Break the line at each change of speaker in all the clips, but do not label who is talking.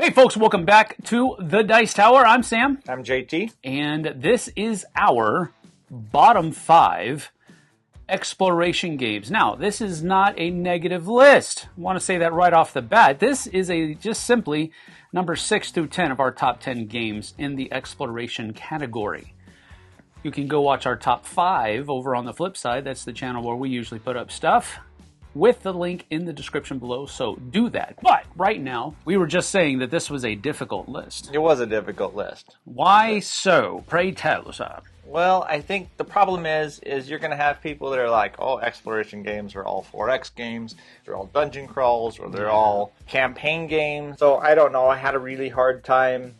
Hey folks, welcome back to the Dice Tower. I'm Sam.
I'm JT.
And this is our bottom 5 exploration games. Now, this is not a negative list. I want to say that right off the bat. This is just simply number 6 through 10 of our top 10 games in the exploration category. You can go watch our top 5 over on the Flipside. That's the channel where we usually put up stuff, with the link in the description below, so do that. But right now, we were just saying that this was a difficult list.
It was a difficult list.
Why so? Pray tell, sir.
Well, I think the problem is you're going to have people that are like, oh, exploration games are all 4X games, they're all dungeon crawls, or they're all campaign games. So I don't know, I had a really hard time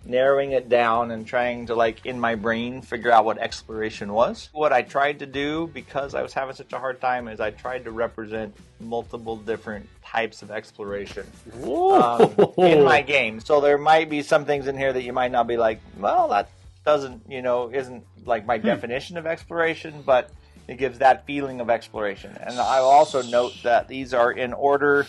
narrowing it down and trying to, like, in my brain, figure out what exploration was. What I tried to do, because I was having such a hard time, is I tried to represent multiple different types of exploration in my game. So there might be some things in here that you might not be like, well, that doesn't, isn't like my definition of exploration, but it gives that feeling of exploration. And I'll also note that these are in order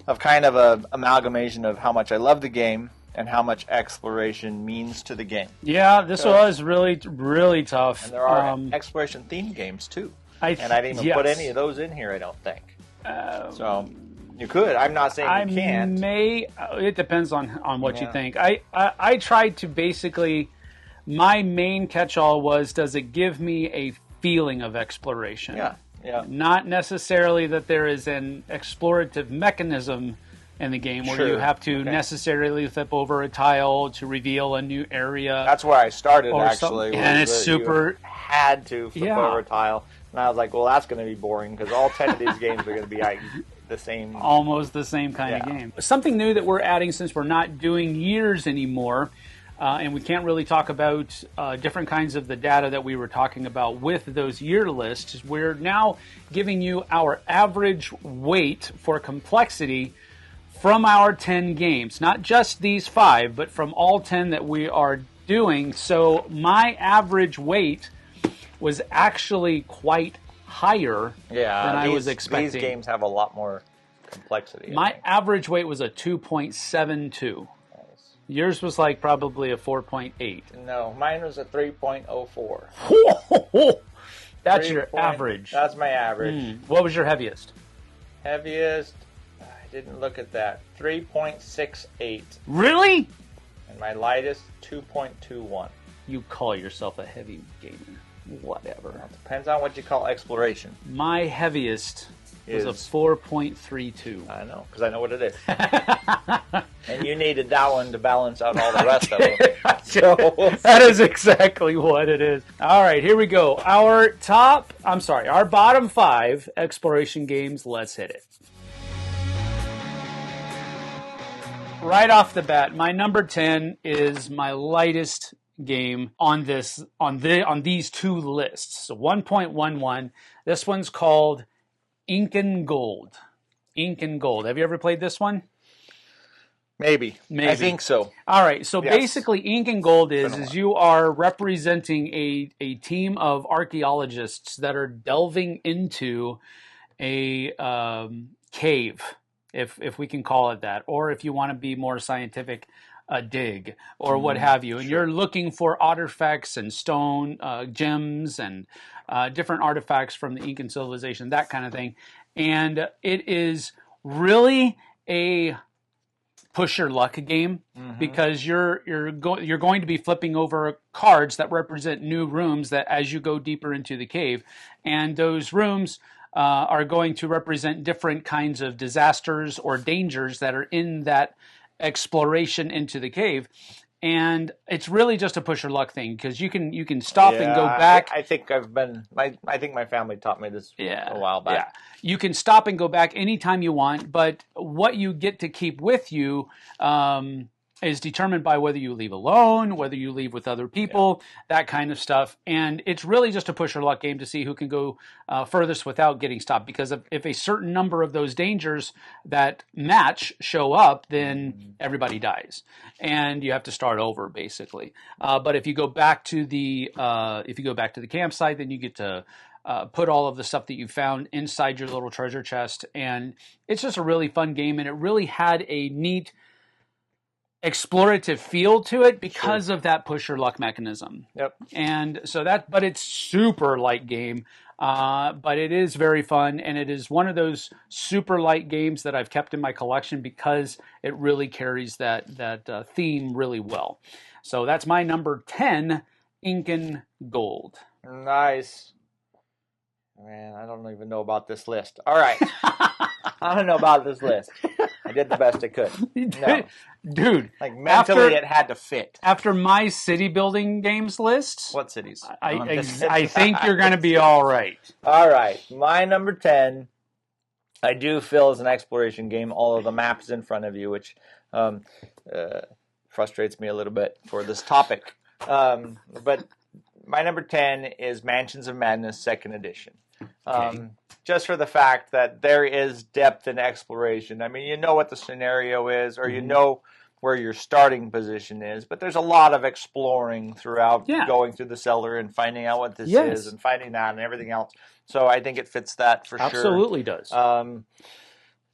of kind of a amalgamation of how much I love the game and how much exploration means to the game.
Yeah, this was really, really tough.
And there are exploration-themed games, too. I didn't even put any of those in here, I don't think. So, you could. I'm not saying you can't.
It depends on what you think. I tried to basically, my main catch-all was, does it give me a feeling of exploration?
Yeah.
Not necessarily that there is an explorative mechanism in the game where you have to necessarily flip over a tile to reveal a new area.
That's where I started, actually.
And it's super...
You had to flip over a tile. And I was like, well, that's going to be boring, because all 10 of these games are going to be the same.
Almost the same kind of game. Something new that we're adding, since we're not doing years anymore, and we can't really talk about different kinds of the data that we were talking about with those year lists, we're now giving you our average weight for complexity from our 10 games. Not just these 5, but from all 10 that we are doing. So my average weight was actually quite higher than I was expecting.
These games have a lot more complexity.
My average weight was a 2.72. Nice. Yours was like probably a 4.8.
No, mine was a 3.04.
That's your average.
That's my average.
What was your heaviest?
Heaviest, I didn't look at that. 3.68.
Really?
And my lightest, 2.21.
You call yourself a heavy gamer. Whatever.
Well, it depends on what you call exploration.
My heaviest was a 4.32.
I know, because I know what it is. And you needed that one to balance out all the rest of them.
So that is exactly what it is. All right, here we go. Our bottom 5 exploration games. Let's hit it. Right off the bat, my number 10 is my lightest game on these two lists. So 1.11. This one's called Ink and Gold. Ink and Gold. Have you ever played this one?
Maybe. I think so.
All right. So basically, Ink and Gold is you are representing a team of archaeologists that are delving into a cave, if we can call it that, or if you want to be more scientific, a dig or what have you. And you're looking for artifacts and stone, gems, and different artifacts from the Incan civilization, that kind of thing. And it is really a push your luck game, because you're going to be flipping over cards that represent new rooms that as you go deeper into the cave, and those rooms are going to represent different kinds of disasters or dangers that are in that exploration into the cave. And it's really just a push your luck thing, because you can stop and go back.
I think I think my family taught me this a while back.
Yeah. You can stop and go back anytime you want, but what you get to keep with you is determined by whether you leave alone, whether you leave with other people, that kind of stuff. And it's really just a push your luck game to see who can go furthest without getting stopped. Because if a certain number of those dangers that match show up, then everybody dies, and you have to start over basically. But if you go back to the campsite, then you get to put all of the stuff that you found inside your little treasure chest, and it's just a really fun game. And it really had a neat explorative feel to it because of that push your luck mechanism.
Yep.
And so but it's super light game. But it is very fun, and it is one of those super light games that I've kept in my collection because it really carries that theme really well. So that's my number 10, Incan Gold.
Nice. Man, I don't even know about this list. All right. I don't know about this list. I did the best I could. No.
Dude.
Like, mentally, it had to fit.
After my city building games list.
What cities?
I think you're going to be all right.
All right. My number 10, I do feel is an exploration game, although the map is in front of you, which frustrates me a little bit for this topic. But my number 10 is Mansions of Madness 2nd Edition. Okay. Just for the fact that there is depth in exploration. I mean, you know what the scenario is, or you know where your starting position is, but there's a lot of exploring throughout going through the cellar and finding out what this is and finding that and everything else. So I think it fits that for sure.
Absolutely does.
But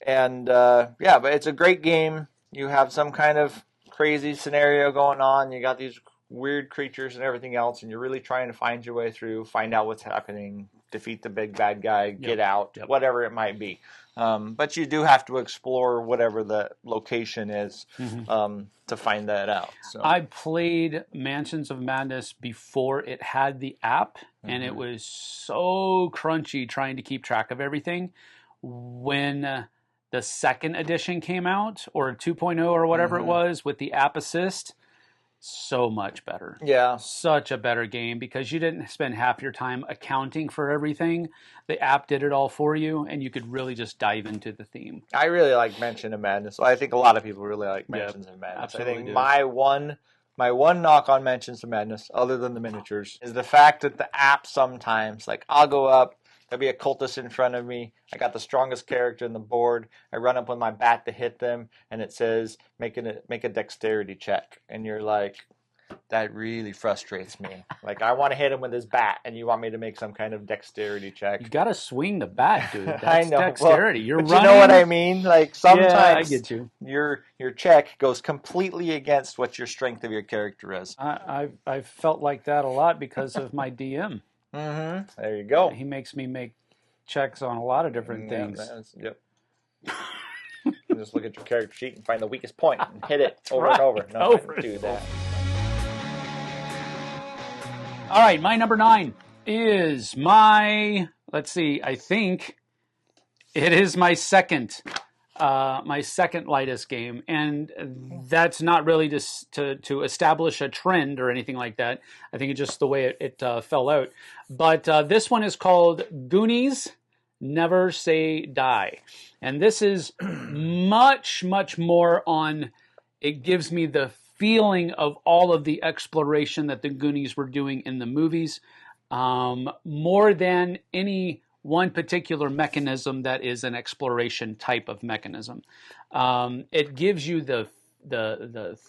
it's a great game. You have some kind of crazy scenario going on. You got these weird creatures and everything else, and you're really trying to find your way through, find out what's happening, defeat the big bad guy, get out, whatever it might be. But you do have to explore whatever the location is to find that out. So.
I played Mansions of Madness before it had the app, and it was so crunchy trying to keep track of everything. When the 2nd edition came out, or 2.0 or whatever it was, with the app assist, so much better.
Yeah.
Such a better game because you didn't spend half your time accounting for everything. The app did it all for you, and you could really just dive into the theme.
I really like Mansion of Madness. I think a lot of people really like Mansions of Madness. I think my one knock on Mansions of Madness, other than the miniatures, is the fact that the app sometimes, like, I'll go up, there'll be a cultist in front of me. I got the strongest character in the board. I run up with my bat to hit them, and it says, make a dexterity check. And you're like, that really frustrates me. Like, I want to hit him with his bat, and you want me to make some kind of dexterity check.
You got to swing the bat, dude. That's
I know.
dexterity.
Well,
You're
but
running.
You know what I mean? Like, sometimes
I get you.
Your check goes completely against what your strength of your character is.
I've felt like that a lot because of my DM.
There you go.
He makes me make checks on a lot of different things.
Yep. You just look at your character sheet and find the weakest point and hit it over and over. No, I do that.
All right, my number 9 is let's see, I think it is my second lightest game, and that's not really just to establish a trend or anything like that. I think it's just the way it fell out. But this one is called Goonies Never Say Die, and this is much more on. It gives me the feeling of all of the exploration that the Goonies were doing in the movies, more than any one particular mechanism that is an exploration type of mechanism. It gives you the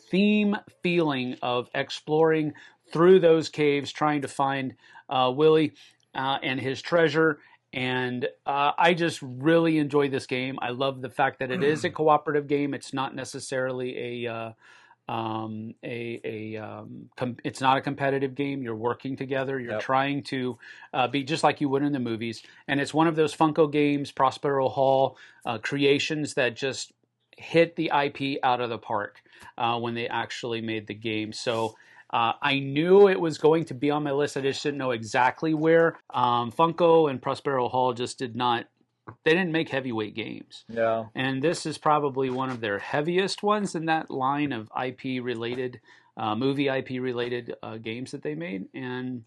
theme feeling of exploring through those caves, trying to find Willie and his treasure. And I just really enjoy this game. I love the fact that it is a cooperative game. It's not necessarily it's not a competitive game. You're working together. You're trying to be just like you would in the movies. And it's one of those Funko Games, Prospero Hall creations that just hit the IP out of the park when they actually made the game. So I knew it was going to be on my list. I just didn't know exactly where. Funko and Prospero Hall just they didn't make heavyweight games.
No.
And this is probably one of their heaviest ones in that line of IP-related, movie IP-related games that they made. And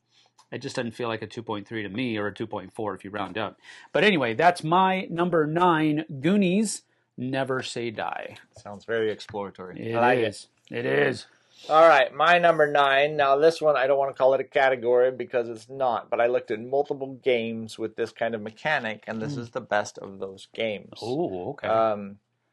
it just doesn't feel like a 2.3 to me, or a 2.4 if you round up. But anyway, that's my number 9, Goonies Never Say Die.
Sounds very exploratory.
It is.
All right, my number 9. Now, this one, I don't want to call it a category because it's not, but I looked at multiple games with this kind of mechanic, and this is the best of those games.
Oh, okay.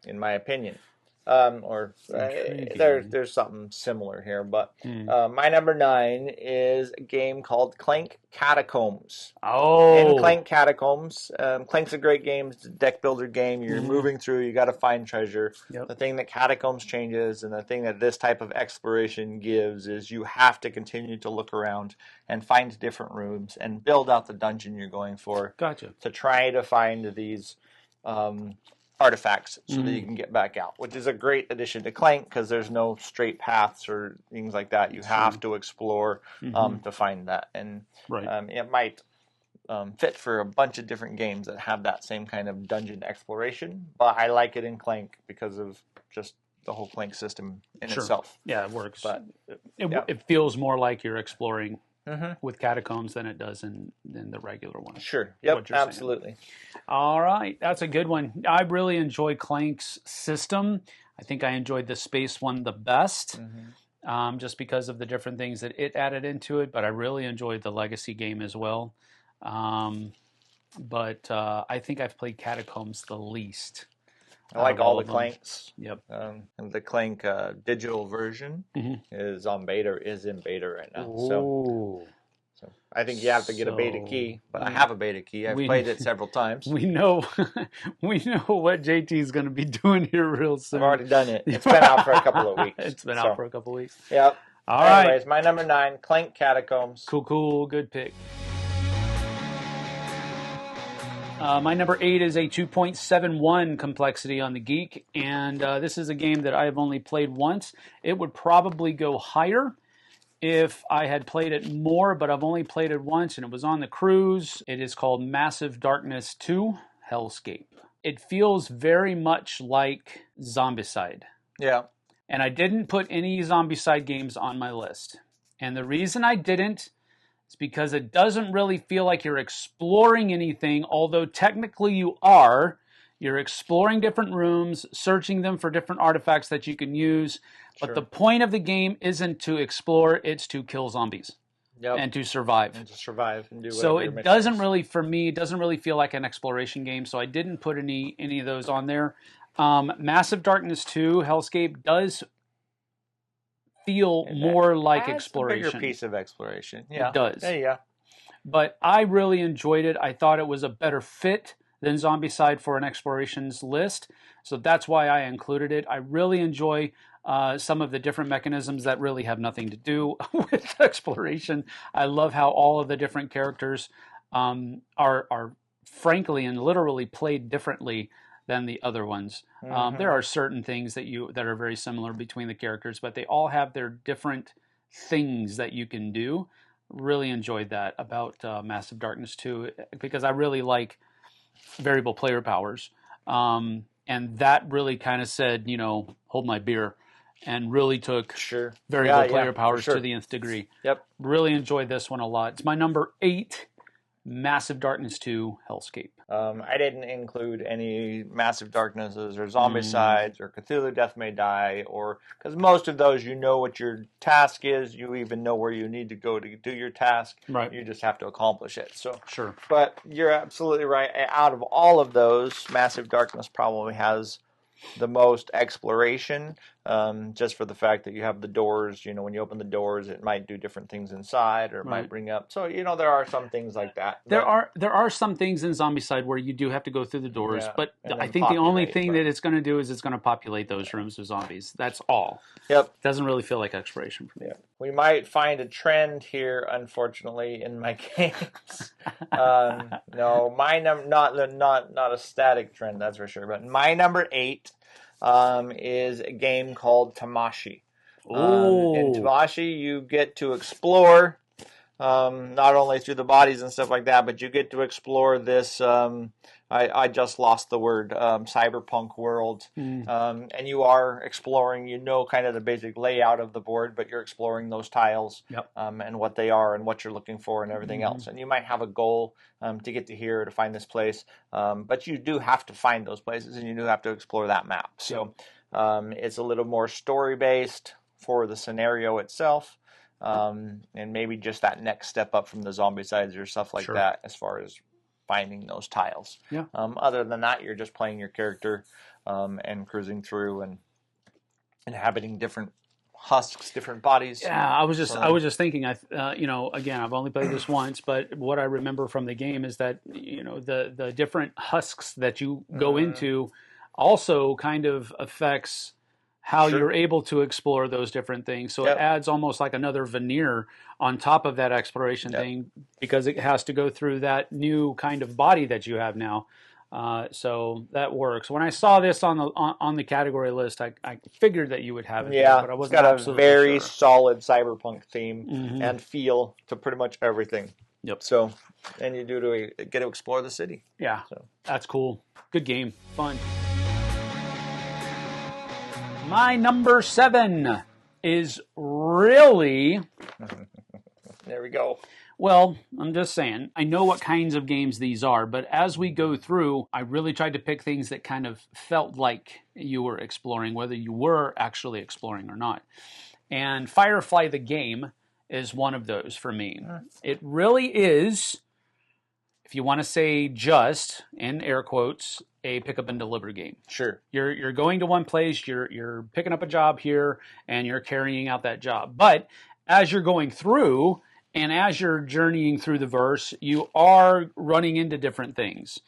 In my opinion. There's something similar here, but
Hmm.
my number 9 is a game called Clank Catacombs.
Oh.
In Clank Catacombs, Clank's a great game. It's a deck builder game. You're
Mhm.
moving through. You got to find treasure.
Yep.
The thing that Catacombs changes, and the thing that this type of exploration gives, is you have to continue to look around and find different rooms and build out the dungeon you're going for.
Gotcha.
To try to find these artifacts so that you
Mhm.
can get back out, which is a great addition to Clank because there's no straight paths or things like that. You have to explore
Mhm.
to find that, and
Right.
it might fit for a bunch of different games that have that same kind of dungeon exploration. But I like it in Clank because of just the whole Clank system in
Sure.
itself.
Yeah, it works.
But
It feels more like you're exploring
mm-hmm.
with Catacombs than it does in the regular one.
Sure. Yep. Absolutely.
All right, that's a good one. I really enjoy Clank's system. I think I enjoyed the space one the best, just because of the different things that it added into it. But I really enjoyed the Legacy game as well. But I think I've played Catacombs the least.
I like all the
of them.
Clanks.
Yep.
And the Clank digital version is in beta right now.
Ooh.
So I think you have to get a beta key, but I have a beta key. I've played it several times.
We know what JT is going to be doing here real soon.
I've already done it. It's been out for a couple of weeks.
It's been out for a couple of weeks.
Yep.
Anyways,
my number 9, Clank Catacombs.
Cool. Good pick. My number 8 is a 2.71 complexity on the Geek, and this is a game that I've only played once. It would probably go higher if I had played it more, but I've only played it once, and it was on the cruise. It is called Massive Darkness 2 Hellscape. It feels very much like Zombicide.
Yeah.
And I didn't put any Zombicide games on my list. And the reason I didn't is because it doesn't really feel like you're exploring anything, although technically you are. You're exploring different rooms, searching them for different artifacts that you can use. But the point of the game isn't to explore, it's to kill zombies.
Yep.
And to survive.
And to survive and do whatever.
So it doesn't really, for me, it doesn't really feel like an exploration game. So I didn't put any of those on there. Massive Darkness 2 Hellscape does feel more like exploration.
A bigger piece of exploration. Yeah.
It does.
Yeah.
But I really enjoyed it. I thought it was a better fit than Zombicide for an explorations list. So that's why I included it. I really enjoy some of the different mechanisms that really have nothing to do with exploration. I love how all of the different characters are frankly and literally played differently than the other ones. There are certain things that are very similar between the characters, but they all have their different things that you can do. Really enjoyed that about Massive Darkness 2 because I really like variable player powers. And that really kind of said, hold my beer, and really took variable player powers to the nth degree.
Yep.
Really enjoyed this one a lot. It's my number 8, Massive Darkness 2 Hellscape.
I didn't include any Massive Darknesses or Zombicides or Cthulhu Death May Die, or because most of those you know what your task is, you even know where you need to go to do your task.
Right.
You just have to accomplish it. So
sure.
But you're absolutely right. Out of all of those, Massive Darkness probably has the most exploration, just for the fact that you have the doors. When you open the doors, it might do different things inside, or it might bring up. So there are some things like that.
There are some things in Zombicide where you do have to go through the doors, but I think the only thing that it's going to do is it's going to populate those rooms with zombies. That's all. Yep. Doesn't really feel like exploration for me.
Yeah. We might find a trend here, unfortunately, in my games. No, my not a static trend, that's for sure. But my number 8 is a game called Tamashii. In Tamashii, you get to explore not only through the bodies and stuff like that, but you get to explore this. I just lost the word, cyberpunk world. And you are exploring, kind of the basic layout of the board, but you're exploring those tiles and what they are and what you're looking for and everything else. And you might have a goal to get to here, to find this place. But you do have to find those places, and you do have to explore that map. So it's a little more story-based for the scenario itself. And maybe just that next step up from the Zombicides or stuff like that as far as finding those tiles. Yeah. Other than that, you're just playing your character and cruising through and inhabiting different husks, different bodies.
Yeah, I was just thinking. Again, I've only played this once, but what I remember from the game is that the different husks that you go into also kind of affects how
Sure.
you're able to explore those different things. So
Yep.
it adds almost like another veneer on top of that exploration
Yep.
thing because it has to go through that new kind of body that you have now. So that works. When I saw this on the category list, I figured that you would have it there, but I
It's
wasn't
got a
absolutely
very
sure.
solid cyberpunk theme
Mhm.
and feel to pretty much everything.
Yep.
So, and you get to explore the city.
Yeah,
So.
that's cool. Good game. Fun. My number 7 is really...
There we go.
Well, I'm just saying, I know what kinds of games these are, but as we go through, I really tried to pick things that kind of felt like you were exploring, whether you were actually exploring or not. And Firefly the game is one of those for me. It really is, if you want to say just, in air quotes, a pick up and deliver game.
Sure.
You're going to one place, you're picking up a job here, and you're carrying out that job. But as you're going through, and as you're journeying through the verse, you are running into different things,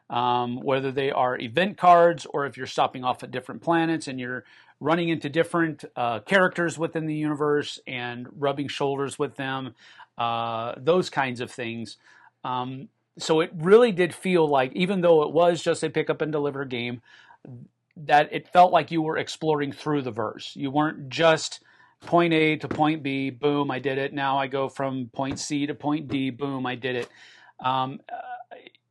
whether they are event cards or if you're stopping off at different planets and you're running into different characters within the universe and rubbing shoulders with them, those kinds of things. So it really did feel like, even though it was just a pick up and deliver game, that it felt like you were exploring through the verse. You weren't just point A to point B, boom, I did it. Now I go from point C to point D, boom, I did it.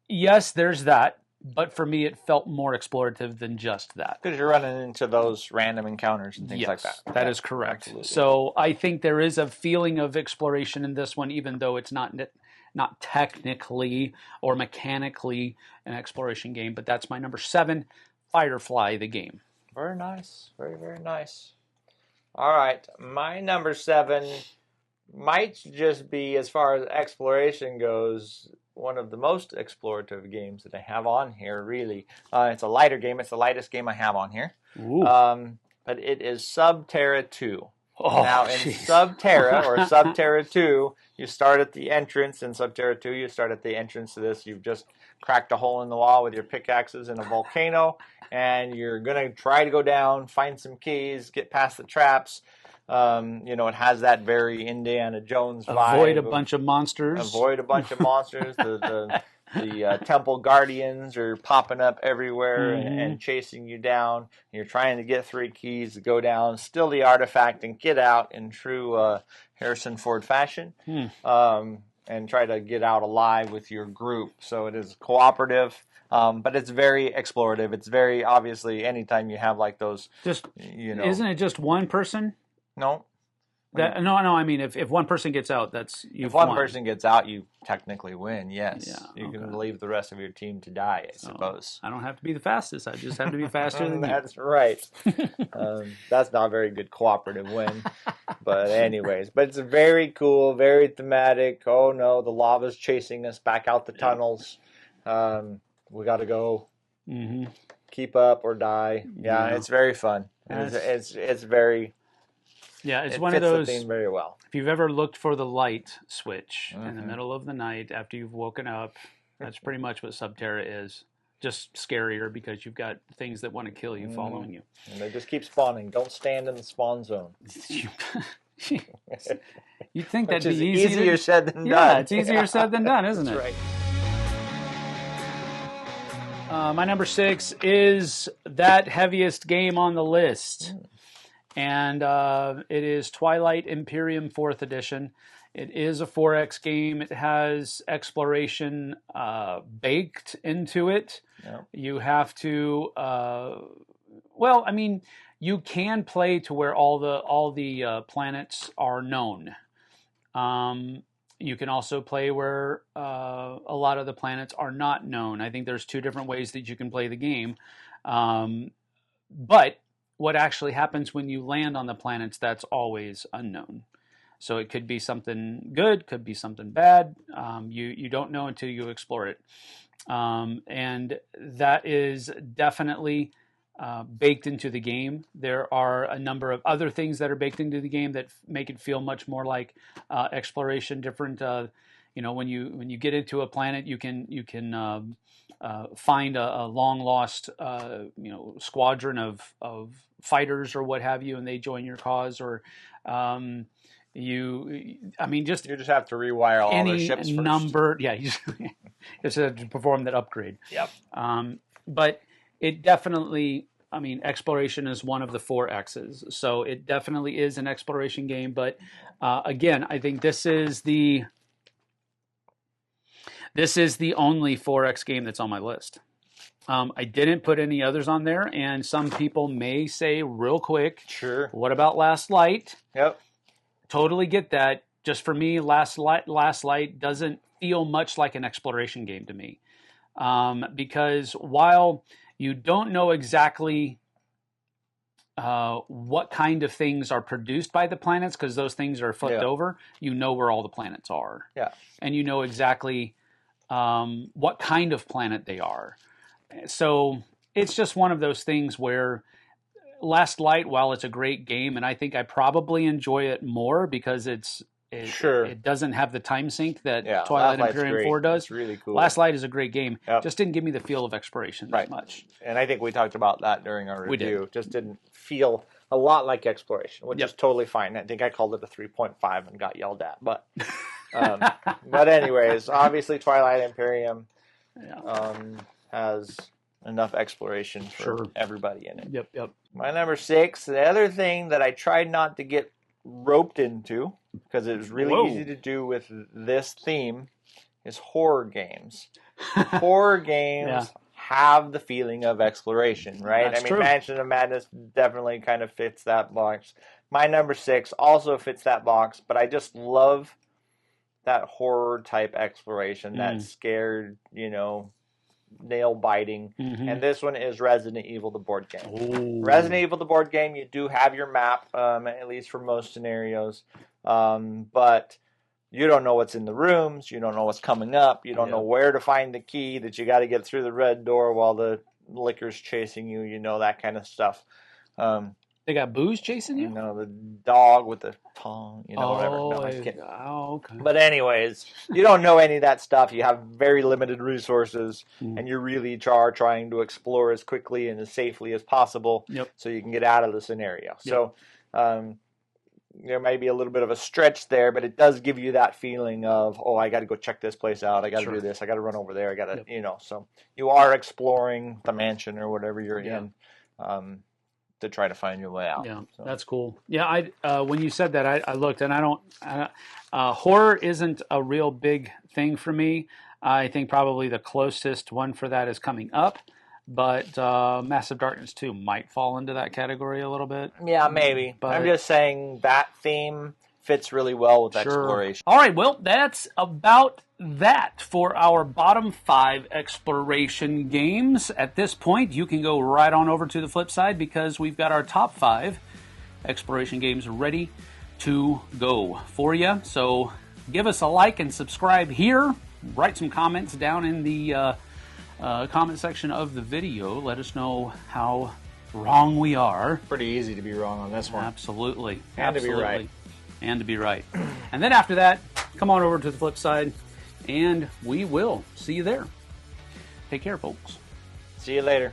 Yes, there's that, but for me, it felt more explorative than just that.
Because you're running into those random encounters and things like that.
That is correct.
Absolutely.
So I think there is a feeling of exploration in this one, even though it's not technically or mechanically an exploration game. But that's my number 7, Firefly the game.
Very nice. Very, very nice. All right. My number 7 might just be, as far as exploration goes, one of the most explorative games that I have on here, really. It's a lighter game. It's the lightest game I have on here. But it is Subterra 2. Now, in Subterra, or Subterra 2, you start at the entrance. In Subterra 2, you start at the entrance to this. You've just cracked a hole in the wall with your pickaxes in a volcano, and you're going to try to go down, find some keys, get past the traps. It has that very Indiana Jones vibe.
Avoid a bunch of monsters.
The temple guardians are popping up everywhere and chasing you down. You're trying to get 3 keys to go down, steal the artifact, and get out in true Harrison Ford fashion. And try to get out alive with your group. So it is cooperative, but it's very explorative. It's very, obviously, anytime you have like those,
Isn't it just one person?
No.
I mean, if one person gets out,
if one person gets out, you technically win. Yes, you can leave the rest of your team to die, I suppose.
I don't have to be the fastest. I just have to be faster than you.
That's right. That's not a very good cooperative win, but anyways, but it's very cool, very thematic. Oh no, the lava's chasing us back out the tunnels. We got to go. Keep up or die. Yeah, it's very fun. It's very.
Yeah, it's one of those.
The theme very well.
If you've ever looked for the light switch in the middle of the night after you've woken up, that's pretty much what Subterra is. Just scarier because you've got things that want to kill you following you.
And they just keep spawning. Don't stand in the spawn zone.
You'd think that'd be
easier said than done.
Yeah, it's easier said than done, isn't it?
That's
right. My number 6 is that heaviest game on the list. And it is Twilight Imperium 4th Edition. It is a 4X game. It has exploration baked into it. Yep. You have to, you can play to where all the planets are known. You can also play where a lot of the planets are not known. I think there's 2 different ways that you can play the game. But what actually happens when you land on the planets, that's always unknown. So it could be something good, could be something bad. You don't know until you explore it. And that is definitely baked into the game. There are a number of other things that are baked into the game that make it feel much more like exploration. Different, when you get into a planet, you can find a long lost squadron of fighters or what have you, and they join your cause. Or you just
have to rewire all their ships first.
Number, yeah, you just have to perform that upgrade.
Yep.
But it definitely, exploration is one of the 4 X's, so it definitely is an exploration game. But again, I think this is the only 4X game that's on my list. I didn't put any others on there, and some people may say real quick,
sure,
what about Last Light?
Yep.
Totally get that. Just for me, Last Light doesn't feel much like an exploration game to me. Because while you don't know exactly what kind of things are produced by the planets, because those things are flipped over, you know where all the planets are.
Yeah.
And you know exactly what kind of planet they are. So it's just one of those things where Last Light, while it's a great game, and I think I probably enjoy it more because it doesn't have the time sink that Twilight Imperium 4 does.
It's really cool.
Last Light is a great game. Yep. Just didn't give me the feel of exploration that much.
And I think we talked about that during our review. We did. Just didn't feel a lot like exploration, which is totally fine. I think I called it a 3.5 and got yelled at. But but anyways, obviously Twilight Imperium has enough exploration for everybody in it.
Yep.
My number 6, the other thing that I tried not to get roped into, because it was really easy to do with this theme, is horror games. Horror games have the feeling of exploration, right?
That's true.
Mansion of Madness definitely kind of fits that box. My number 6 also fits that box, but I just love that horror type exploration, that scared, nail biting. And this one is Resident Evil, the board game.
Ooh.
Resident Evil, the board game, you do have your map, at least for most scenarios, but you don't know what's in the rooms, you don't know what's coming up, you don't know where to find the key, that you got to get through the red door while the liquor's chasing you, that kind of stuff.
They got booze chasing you?
The dog with the tongue, whatever. No, I'm kidding.
Okay.
But anyways, you don't know any of that stuff. You have very limited resources, and you really are trying to explore as quickly and as safely as possible so you can get out of the scenario. Yep. So there may be a little bit of a stretch there, but it does give you that feeling of, I got to go check this place out. I got to do this. I got to run over there. I got to, so you are exploring the mansion or whatever you're in. To try to find your way out.
Yeah, so. That's cool. Yeah, when you said that, I looked, and horror isn't a real big thing for me. I think probably the closest one for that is coming up, but Massive Darkness 2 might fall into that category a little bit.
Yeah, maybe. But I'm just saying that theme fits really well with exploration.
All right, well, that's about that for our bottom 5 exploration games. At this point, you can go right on over to the Flipside because we've got our top 5 exploration games ready to go for you. So give us a like and subscribe here. Write some comments down in the comment section of the video. Let us know how wrong we are.
Pretty easy to be wrong on this one.
Absolutely.
And to be right.
And to be right. And then after that, come on over to the Flipside, and we will see you there. Take care, folks.
See you later.